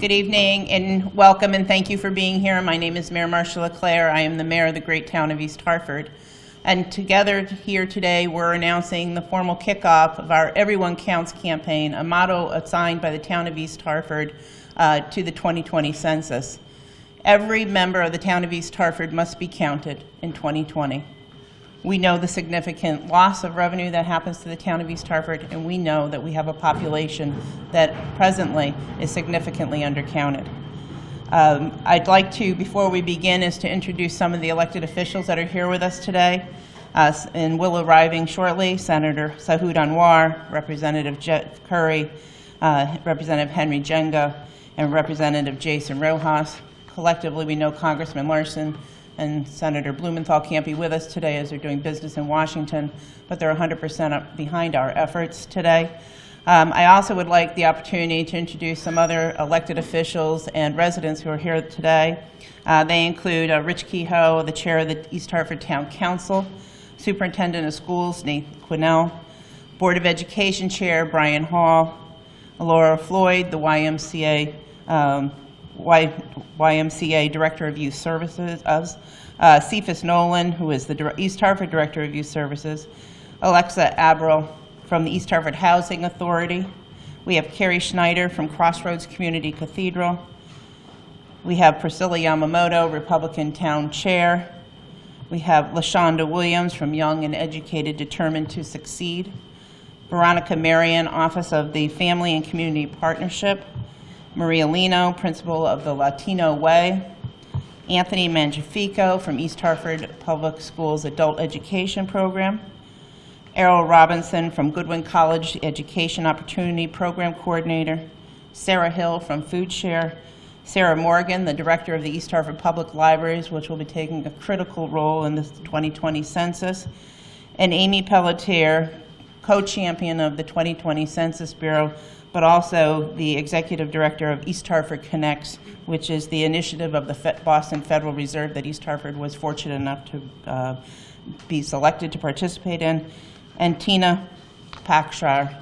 Good evening and welcome and thank you for being here. My name is Mayor Marcia Leclerc. I am the mayor of the great town of East Hartford. And together here today, we're announcing the formal kickoff of our Everyone Counts campaign, a motto assigned by the town of East Hartford to the 2020 census. Every member of the town of East Hartford must be counted in 2020. We know the significant loss of revenue that happens to the town of East Hartford, and we know that we have a population that presently is significantly undercounted. I'd like to, before we begin, is to introduce some of the elected officials that are here with us today, and will arriving shortly: Senator Sahud Anwar, Representative Jeff Curry, Representative Henry Jenga, and Representative Jason Rojas. Collectively, we know Congressman Larson and Senator Blumenthal can't be with us today as they're doing business in Washington, but they're 100% behind our efforts today. I also would like the opportunity to introduce some other elected officials and residents who are here today. They include Rich Kehoe, the chair of the East Hartford Town Council, Superintendent of Schools Nathan Quinnell, Board of Education Chair Brian Hall, Laura Floyd, the YMCA Director of Youth Services, Cephas Nolan, who is the East Hartford Director of Youth Services, Alexa Abril from the East Hartford Housing Authority. We have Carrie Schneider from Crossroads Community Cathedral. We have Priscilla Yamamoto, Republican Town Chair. We have LaShonda Williams from Young and Educated Determined to Succeed. Veronica Marion, Office of the Family and Community Partnership. Maria Lino, Principal of the Latino Way. Anthony Mangiafico from East Hartford Public Schools Adult Education Program. Errol Robinson from Goodwin College Education Opportunity Program Coordinator. Sarah Hill from Food Share. Sarah Morgan, the Director of the East Hartford Public Libraries, which will be taking a critical role in the 2020 census. And Amy Pelletier, co-champion of the 2020 Census Bureau, but also the Executive Director of East Hartford Connects, which is the initiative of the Boston Federal Reserve that East Hartford was fortunate enough to be selected to participate in, and Tina Pakshar,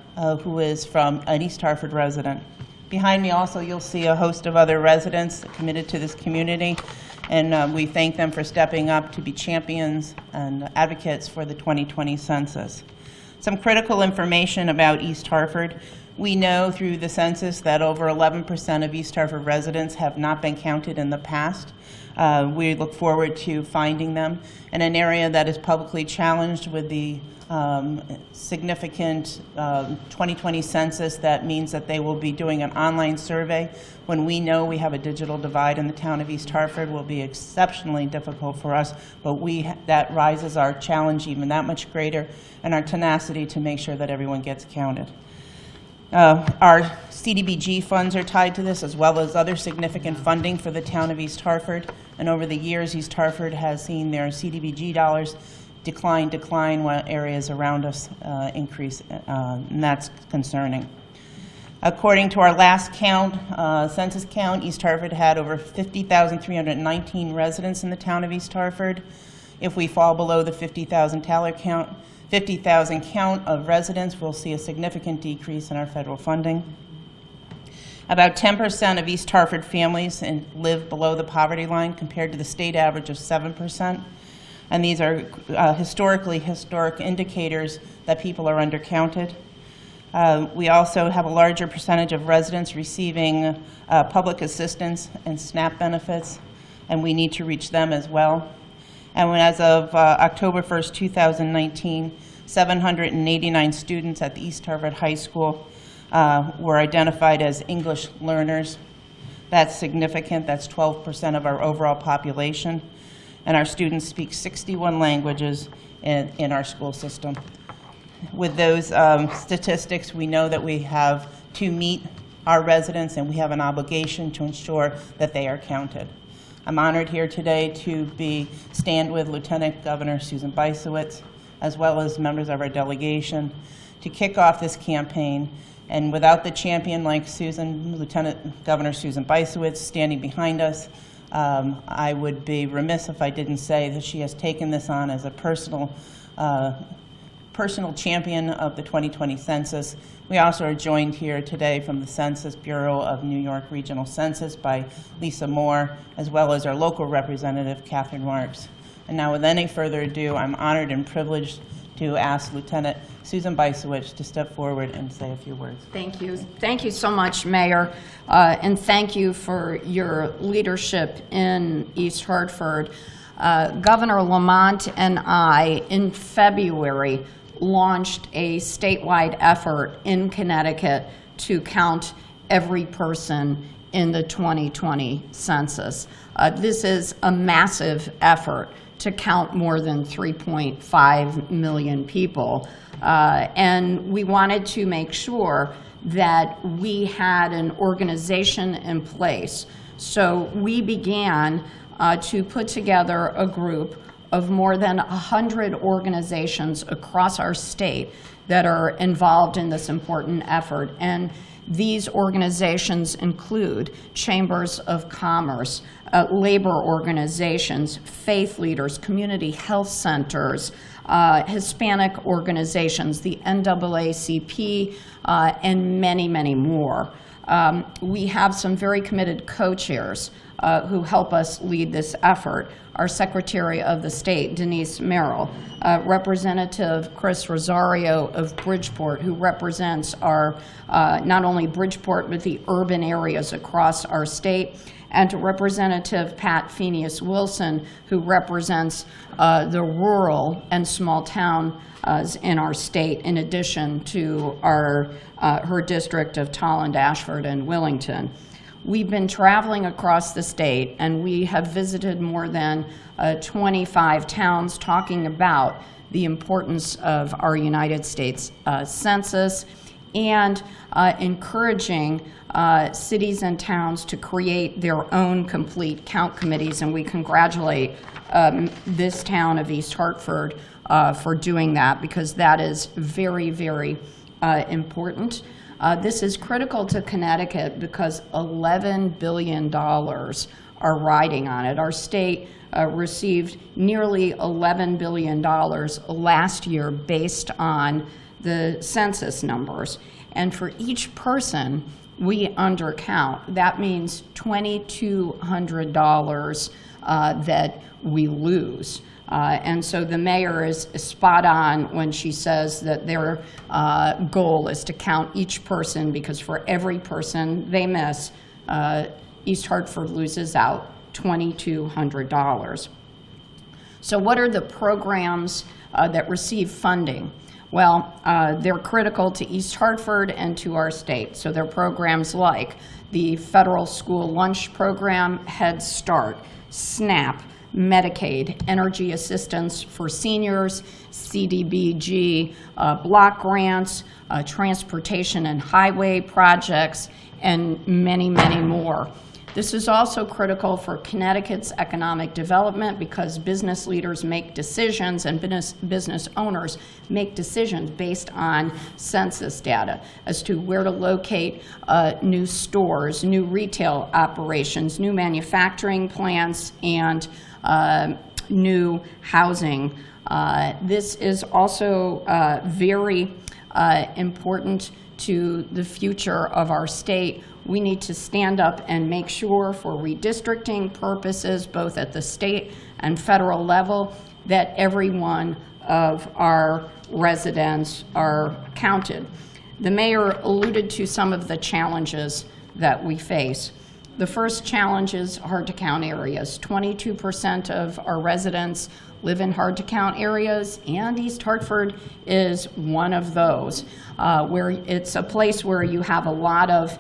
who is from an East Hartford resident. Behind me also you'll see a host of other residents committed to this community, and we thank them for stepping up to be champions and advocates for the 2020 census. Some critical information about East Hartford. We know through the census that over 11% of East Hartford residents have not been counted in the past. We look forward to finding them in an area that is publicly challenged with the significant 2020 census. That means that they will be doing an online survey. When we know we have a digital divide in the town of East Hartford, will be exceptionally difficult for us, but that rises our challenge even that much greater, and our tenacity to make sure that everyone gets counted. Our CDBG funds are tied to this, as well as other significant funding for the town of East Hartford. And over the years, East Hartford has seen their CDBG dollars decline while areas around us increase, and that's concerning. According to our last count, census count, East Hartford had over 50,319 residents in the town of East Hartford. If we fall below the 50,000 count of residents, we'll see a significant decrease in our federal funding. About 10% of East Hartford families live below the poverty line compared to the state average of 7%. And these are historic indicators that people are undercounted. We also have a larger percentage of residents receiving public assistance and SNAP benefits, and we need to reach them as well. And as of October 1st, 2019, 789 students at the East Hartford High School were identified as English learners. That's significant. That's 12% of our overall population. And our students speak 61 languages in our school system. With those statistics, we know that we have to meet our residents, and we have an obligation to ensure that they are counted. I'm honored here today to stand with Lieutenant Governor Susan Bysiewicz, as well as members of our delegation, to kick off this campaign. And without the champion like Susan, Lieutenant Governor Susan Bysiewicz, standing behind us, I would be remiss if I didn't say that she has taken this on as a personal personal champion of the 2020 census. We also are joined here today from the Census Bureau of New York Regional Census by Lisa Moore, as well as our local representative, Catherine Marks. And now, with any further ado, I'm honored and privileged to ask Lieutenant Susan Bysiewicz to step forward and say a few words. Thank you. Thank you so much, Mayor, and thank you for your leadership in East Hartford. Governor Lamont and I, in February, launched a statewide effort in Connecticut to count every person in the 2020 census. This is a massive effort to count more than 3.5 million people. And we wanted to make sure that we had an organization in place. So we began to put together a group of more than 100 organizations across our state that are involved in this important effort. And these organizations include chambers of commerce, labor organizations, faith leaders, community health centers, Hispanic organizations, the NAACP, and many, many more. We have some very committed co-chairs who help us lead this effort. Our Secretary of the State, Denise Merrill, Representative Chris Rosario of Bridgeport, who represents our, not only Bridgeport, but the urban areas across our state, and to Representative Pat Phineas Wilson, who represents the rural and small towns in our state, in addition to her district of Tolland, Ashford, and Willington. We've been traveling across the state, and we have visited more than 25 towns talking about the importance of our United States Census and encouraging cities and towns to create their own complete count committees, and we congratulate this town of East Hartford for doing that, because that is very, very important. This is critical to Connecticut because $11 billion are riding on it. Our state received nearly $11 billion last year based on the census numbers. And for each person we undercount, that means $2,200 that we lose. And so the mayor is spot on when she says that their goal is to count each person, because for every person they miss, East Hartford loses out $2,200. So what are the programs that receive funding? Well, they're critical to East Hartford and to our state. So they're programs like the Federal School Lunch Program, Head Start, SNAP, Medicaid, energy assistance for seniors, CDBG, block grants, transportation and highway projects, and many, many more. This is also critical for Connecticut's economic development because business leaders make decisions and business owners make decisions based on census data as to where to locate new stores, new retail operations, new manufacturing plants, and new housing. This is also very important to the future of our state. We need to stand up and make sure, for redistricting purposes, both at the state and federal level, that every one of our residents are counted. The mayor alluded to some of the challenges that we face. The first challenge is hard-to-count areas. 22% of our residents live in hard-to-count areas, and East Hartford is one of those, where it's a place where you have a lot of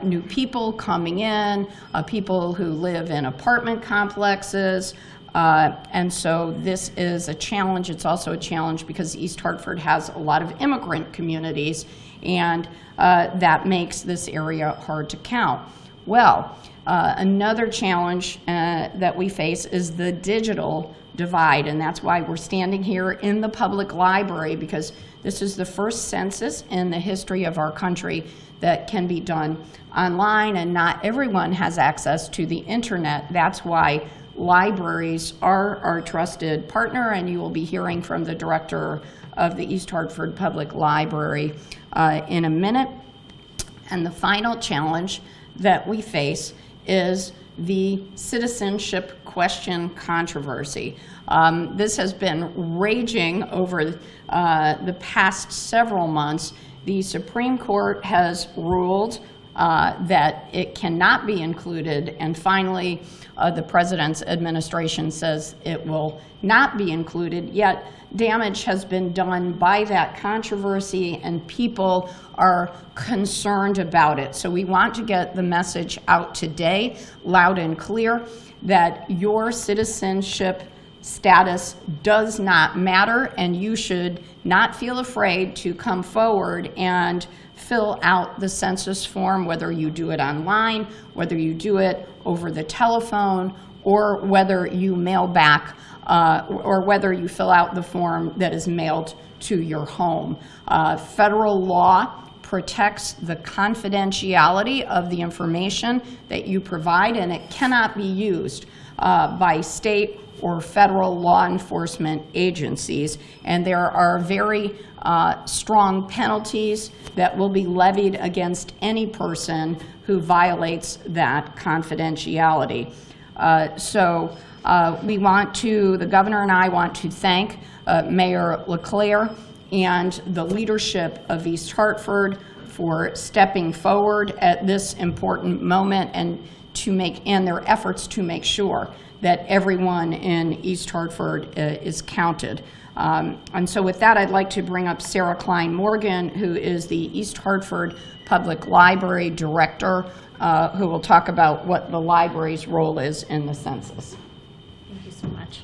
new people coming in, people who live in apartment complexes, and so this is a challenge. It's also a challenge because East Hartford has a lot of immigrant communities, and that makes this area hard to count. Well, another challenge that we face is the digital divide, and that's why we're standing here in the public library, because this is the first census in the history of our country that can be done online, and not everyone has access to the internet. That's why libraries are our trusted partner, and you will be hearing from the director of the East Hartford Public Library in a minute. And the final challenge that we face is the citizenship question controversy. This has been raging over the past several months. The Supreme Court has ruled that it cannot be included, and finally the President's administration says it will not be included, yet damage has been done by that controversy and people are concerned about it. So we want to get the message out today, loud and clear, that your citizenship status does not matter, and you should not feel afraid to come forward and fill out the census form, whether you do it online, whether you do it over the telephone, or whether you mail back, or whether you fill out the form that is mailed to your home. Federal law protects the confidentiality of the information that you provide, and it cannot be used by state or federal law enforcement agencies. And there are very strong penalties that will be levied against any person who violates that confidentiality. The governor and I want to thank Mayor Leclerc and the leadership of East Hartford for stepping forward at this important moment and their efforts to make sure that everyone in East Hartford is counted. And so with that, I'd like to bring up Sarah Klein Morgan, who is the East Hartford Public Library Director, who will talk about what the library's role is in the census. Thank you so much.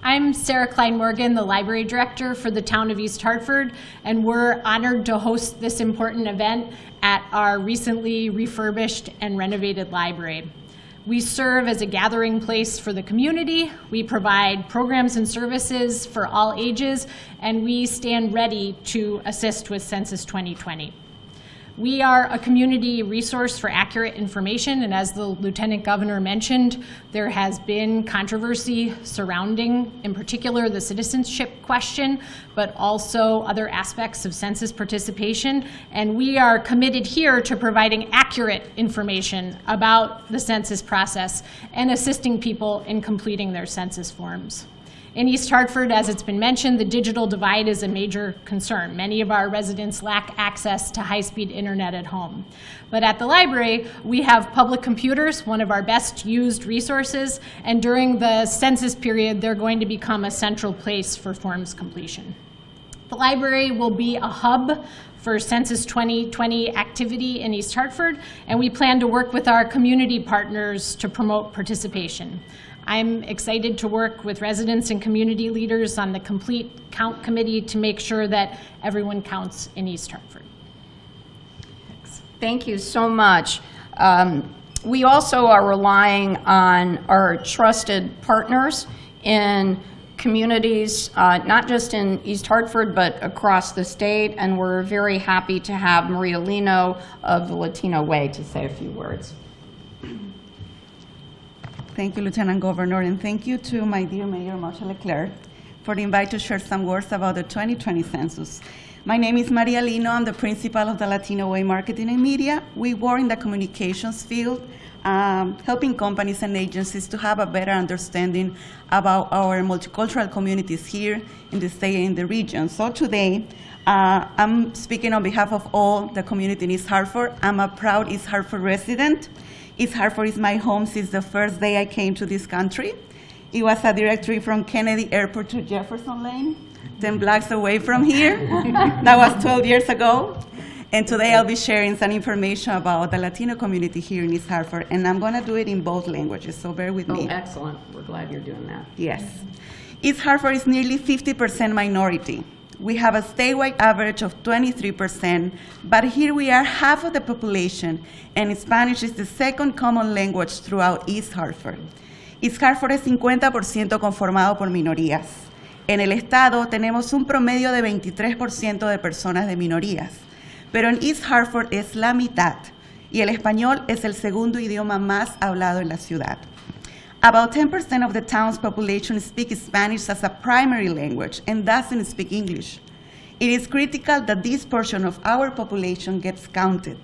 I'm Sarah Klein Morgan, the Library Director for the town of East Hartford, and we're honored to host this important event at our recently refurbished and renovated library. We serve as a gathering place for the community, we provide programs and services for all ages, and we stand ready to assist with Census 2020. We are a community resource for accurate information, and as the Lieutenant Governor mentioned, there has been controversy surrounding, in particular, the citizenship question, but also other aspects of census participation. And we are committed here to providing accurate information about the census process and assisting people in completing their census forms. In East Hartford, as it's been mentioned, the digital divide is a major concern. Many of our residents lack access to high-speed internet at home. But at the library, we have public computers, one of our best used resources, and during the census period, they're going to become a central place for forms completion. The library will be a hub for Census 2020 activity in East Hartford, and we plan to work with our community partners to promote participation. I'm excited to work with residents and community leaders on the Complete Count Committee to make sure that everyone counts in East Hartford. Thank you so much. We also are relying on our trusted partners in communities, not just in East Hartford, but across the state, and we're very happy to have Maria Lino of the Latino Way to say a few words. Thank you, Lieutenant Governor, and thank you to my dear Mayor Marcia Leclerc for the invite to share some words about the 2020 census. My name is Maria Lino. I'm the principal of the Latino Way Marketing and Media. We work in the communications field, helping companies and agencies to have a better understanding about our multicultural communities here in the state and in the region. So today, I'm speaking on behalf of all the community in East Hartford. I'm a proud East Hartford resident. East Hartford is my home since the first day I came to this country. It was a directory from Kennedy Airport to Jefferson Lane, 10 blocks away from here. That was 12 years ago. And today I'll be sharing some information about the Latino community here in East Hartford, and I'm gonna do it in both languages, so bear with me. Oh, excellent. We're glad you're doing that. Yes. East Hartford is nearly 50% minority. We have a statewide average of 23%, but here we are half of the population, and Spanish is the second common language throughout East Hartford. East Hartford es 50% conformado por minorías. En el estado tenemos un promedio de 23% de personas de minorías, pero en East Hartford es la mitad. y el español es el segundo idioma más hablado en la ciudad. About 10% of the town's population speak Spanish as a primary language and doesn't speak English. It is critical that this portion of our population gets counted.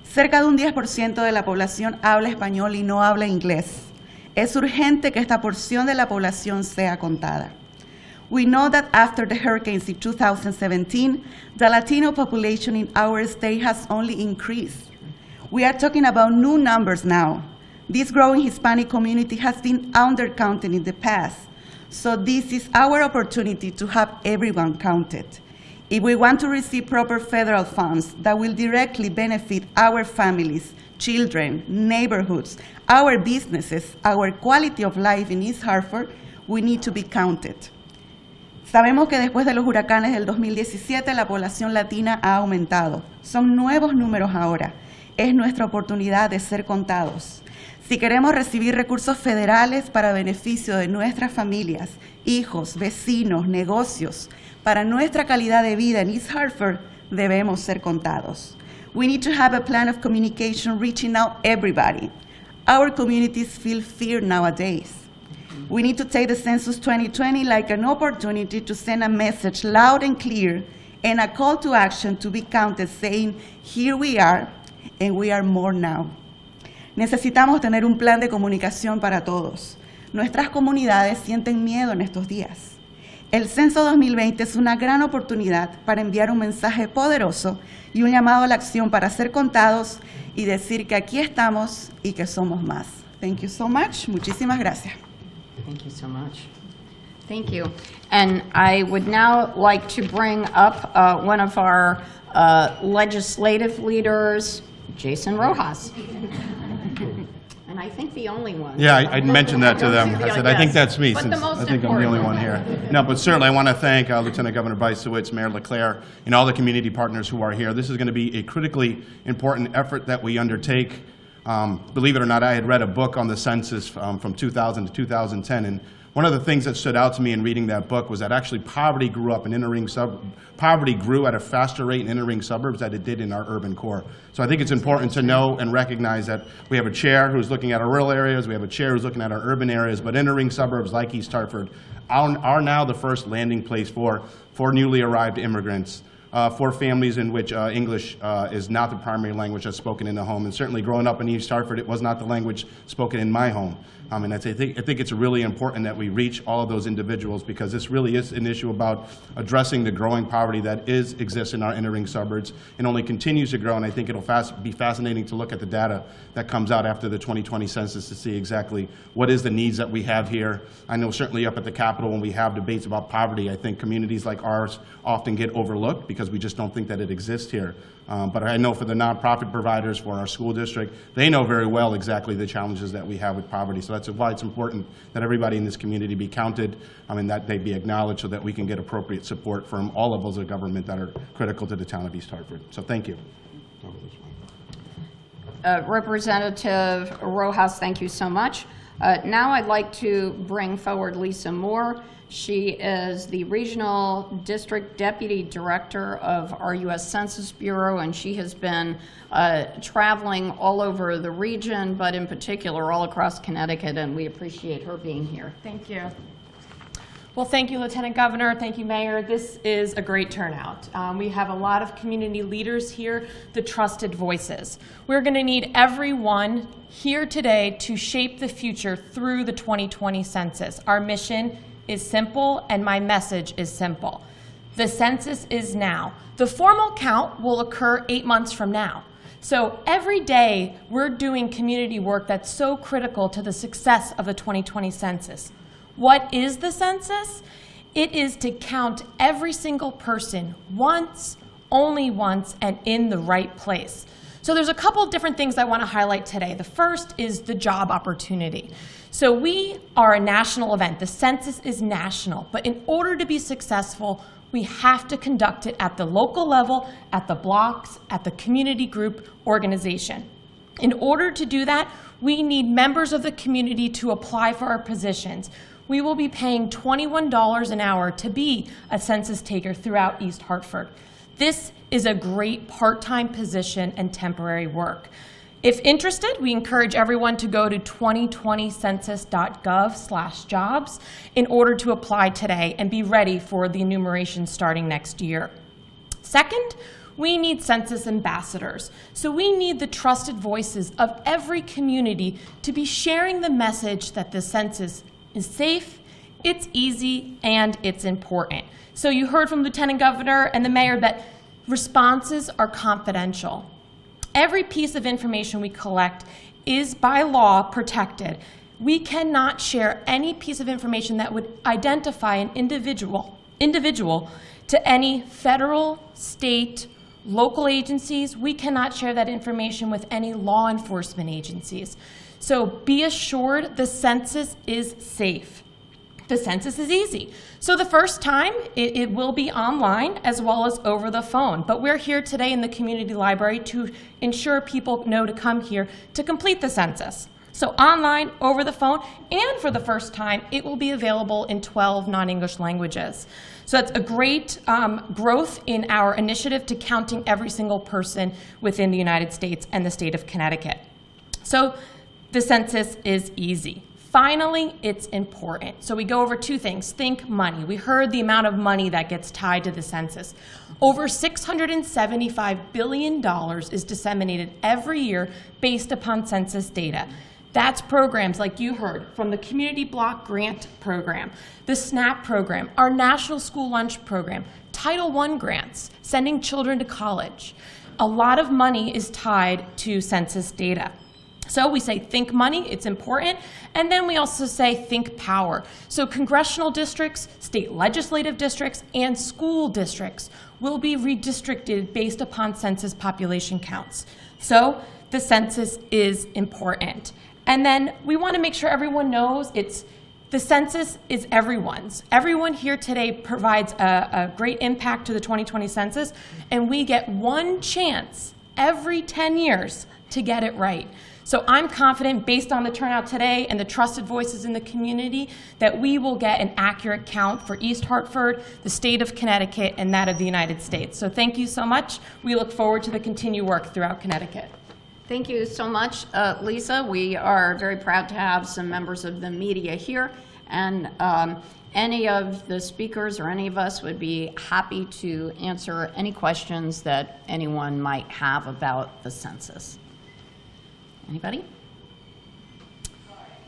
Cerca de un 10% de la población habla español y no habla inglés. Es urgente que esta porción de la población sea contada. We know that after the hurricanes in 2017, the Latino population in our state has only increased. We are talking about new numbers now. This growing Hispanic community has been undercounted in the past, so this is our opportunity to have everyone counted. If we want to receive proper federal funds that will directly benefit our families, children, neighborhoods, our businesses, our quality of life in East Hartford, we need to be counted. Sabemos que después de los huracanes del 2017 la población latina ha aumentado. Son nuevos números ahora. Es nuestra oportunidad de ser contados. Si queremos recibir recursos federales para beneficio de nuestras familias, hijos, vecinos, negocios, para nuestra calidad de vida en East Hartford, debemos ser contados. We need to have a plan of communication reaching out everybody. Our communities feel fear nowadays. We need to take the Census 2020 like an opportunity to send a message loud and clear and a call to action to be counted saying, here we are, and we are more now. Necesitamos tener un plan de comunicación para todos. Nuestras comunidades sienten miedo en estos días. El Censo 2020 es una gran oportunidad para enviar un mensaje poderoso y un llamado a la acción para ser contados y decir que aquí estamos y que somos más. Thank you so much. Muchísimas gracias. Thank you so much. Thank you. And I would now like to bring up one of our legislative leaders, Jason Rojas. And I think the only one. Yeah, I mentioned that to them. I said, I think that's me, But since the most I think I'm the only one here. No, but certainly I want to thank Lieutenant Governor Bysiewicz, Mayor Leclerc, and all the community partners who are here. This is going to be a critically important effort that we undertake. Believe it or not, I had read a book on the census from 2000 to 2010, and one of the things that stood out to me in reading that book was that actually poverty grew at a faster rate in inner-ring suburbs than it did in our urban core. So I think it's important to know and recognize that we have a chair who's looking at our rural areas, we have a chair who's looking at our urban areas, but inner-ring suburbs like East Hartford are now the first landing place for newly arrived immigrants. For families in which English is not the primary language that's spoken in the home. And certainly growing up in East Hartford, it was not the language spoken in my home. And I think it's really important that we reach all of those individuals, because this really is an issue about addressing the growing poverty that exists in our inner-ring suburbs and only continues to grow. And I think it'll be fascinating to look at the data that comes out after the 2020 census to see exactly what is the needs that we have here. I know certainly up at the Capitol when we have debates about poverty, I think communities like ours often get overlooked because we just don't think that it exists here. But I know for the nonprofit providers, for our school district, they know very well exactly the challenges that we have with poverty. So that's why it's important that everybody in this community be counted and that they be acknowledged so that we can get appropriate support from all levels of government that are critical to the town of East Hartford. So thank you. Representative Rojas, thank you so much. Now I'd like to bring forward Lisa Moore. She is the Regional District Deputy Director of our U.S. Census Bureau, and she has been traveling all over the region, but in particular all across Connecticut, and we appreciate her being here. Thank you. Well, thank you, Lieutenant Governor. Thank you, Mayor. This is a great turnout. We have a lot of community leaders here, the trusted voices. We're going to need everyone here today to shape the future through the 2020 census. Our mission is simple, and my message is simple. The census is now. The formal count will occur 8 months from now. So every day, we're doing community work that's so critical to the success of the 2020 census. What is the census? It is to count every single person once, only once, and in the right place. So there's a couple of different things I want to highlight today. The first is the job opportunity. So we are a national event. The census is national, but in order to be successful, we have to conduct it at the local level, at the blocks, at the community group organization. In order to do that, we need members of the community to apply for our positions. We will be paying $21 an hour to be a census taker throughout East Hartford. This is a great part-time position and temporary work. If interested, we encourage everyone to go to 2020census.gov/jobs in order to apply today and be ready for the enumeration starting next year. Second, we need census ambassadors. So we need the trusted voices of every community to be sharing the message that the census is safe, it's easy, and it's important. So you heard from Lieutenant Governor and the Mayor that responses are confidential. Every piece of information we collect is by law protected. We cannot share any piece of information that would identify an individual to any federal, state, local agencies. We cannot share that information with any law enforcement agencies. So be assured the census is safe. The census is easy. So the first time, it will be online as well as over the phone. But we're here today in the community library to ensure people know to come here to complete the census. So online, over the phone, and for the first time, it will be available in 12 non-English languages. So that's a great growth in our initiative to counting every single person within the United States and the state of Connecticut. So the census is easy. Finally, it's important. So we go over two things. Think money. We heard the amount of money that gets tied to the census. Over $675 billion is disseminated every year based upon census data. That's programs like you heard from the Community Block Grant Program, the SNAP program, our National School Lunch Program, Title I grants, sending children to college. A lot of money is tied to census data. So we say think money, it's important, and then we also say think power. So congressional districts, state legislative districts, and school districts will be redistricted based upon census population counts. So the census is important. And then we want to make sure everyone knows the census is everyone's. Everyone here today provides a great impact to the 2020 census, and we get one chance every 10 years to get it right. So I'm confident, based on the turnout today and the trusted voices in the community, that we will get an accurate count for East Hartford, the state of Connecticut, and that of the United States. So thank you so much. We look forward to the continued work throughout Connecticut. Thank you so much, Lisa. We are very proud to have some members of the media here, and any of the speakers or any of us would be happy to answer any questions that anyone might have about the census. Anybody?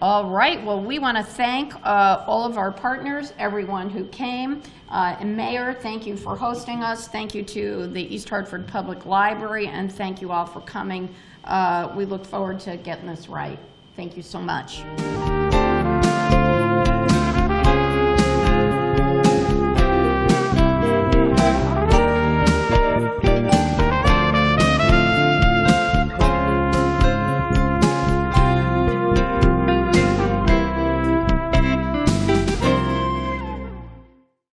All right, well, we want to thank all of our partners, everyone who came. And Mayor, thank you for hosting us. Thank you to the East Hartford Public Library, and thank you all for coming. We look forward to getting this right. Thank you so much.